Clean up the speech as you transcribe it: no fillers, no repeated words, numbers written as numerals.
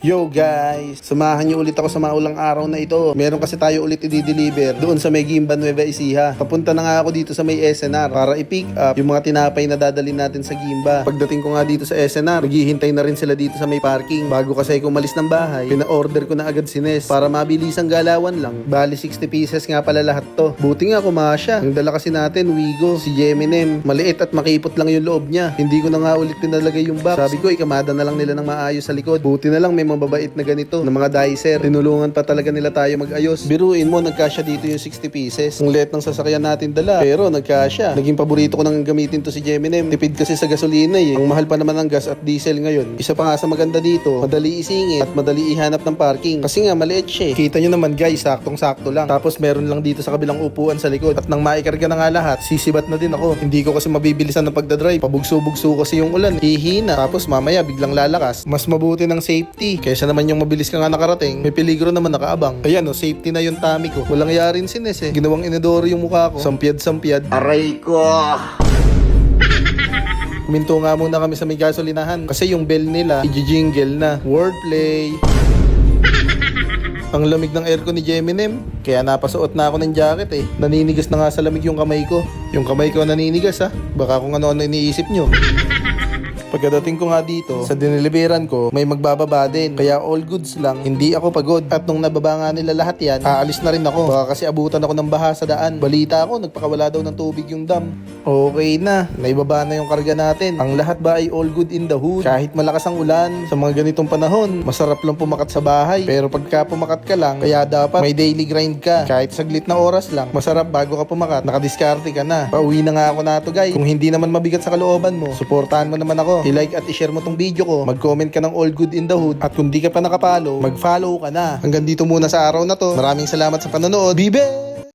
Yo guys, samahan niyo ulit ako sa maulang araw na ito. Meron kasi tayo ulit i-deliver doon sa may Gimba, Nueva Ecija. Papunta na nga ako dito sa may SNR para i-pick up yung mga tinapay na dadalhin natin sa Gimba. Pagdating ko nga dito sa SNR, naghihintay na rin sila dito sa may parking. Bago kasi ako umalis ng bahay, pina-order ko na agad si Nes para mabilis ang galawan lang. Bali 60 pieces nga pala lahat to. Buti nga kumasya. Ang dala kasi natin, Wigo, si Geminem. Maliit at makipot lang yung loob niya. Hindi ko na nga ulit pinalagay yung box. Sabi ko, ikamada na lang nila ng maayos sa likod. Buti na lang may mababait na ganito na mga dicer. Tinulungan pa talaga nila tayo mag-ayos. Biruin mo, nagkasya dito yung 60 pieces. Ang liit ng sasakyan natin dala, pero nagkasya. Naging paborito ko nang gamitin to si Geminem. Tipid kasi sa gasolina eh. Ang mahal pa naman ng gas at diesel ngayon. Isa pa nga sa maganda dito, madali isingit at madali ihanap ng parking. Kasi nga maliit siya eh. Kita nyo naman guys, saktong-sakto lang. Tapos meron lang dito sa kabilang upuan sa likod. At nang maikarga na nga lahat, sisibat na din ako. Hindi ko kasi mabibilisan ng pagdadrive. Pabugso-bugso kasi yung ulan. Hihina. Tapos mamaya biglang lalakas. Mas mabuti ng safety. Kaysa naman yung mabilis ka nga nakarating, may peligro naman nakaabang. Ayan o, safety na yung tummy ko. Walang yarin si Nes eh. Ginawang inodoro yung mukha ko. Sampyad-sampyad. Aray ko! Kuminto nga muna kami sa may gasolinahan. Kasi yung bell nila, i-jingle na. Wordplay. Ang lamig ng aircon ni Geminem. Kaya napasuot na ako ng jacket eh. Naninigas na nga sa lamig yung kamay ko. Yung kamay ko naninigas ha. Baka kung ano-ano iniisip nyo. Pagkadating ko nga dito, sa diniliberan ko, may magbababa din. Kaya all goods lang, hindi ako pagod. At nung nababa nga nila lahat yan, aalis na rin ako. Baka kasi abutan ako ng baha sa daan. Balita ako, nagpakawala daw ng tubig yung dam. Okay na, naibaba na yung karga natin. Ang lahat ba ay all good in the hood? Kahit malakas ang ulan, sa mga ganitong panahon, masarap lang pumakat sa bahay. Pero pagka pumakat ka lang, kaya dapat may daily grind ka. Kahit saglit na oras lang, masarap bago ka pumakat. Nakadiskarte ka na. Pauwi na nga ako na to guys. Kung hindi naman mabigat sa kalooban mo, suportahan mo naman ako. I-like at i-share mo tong video ko. Mag-comment ka ng all good in the hood. At kung di ka pa nakapalo, mag-follow ka na. Hanggang dito muna sa araw na to. Maraming salamat sa panonood. Bibe!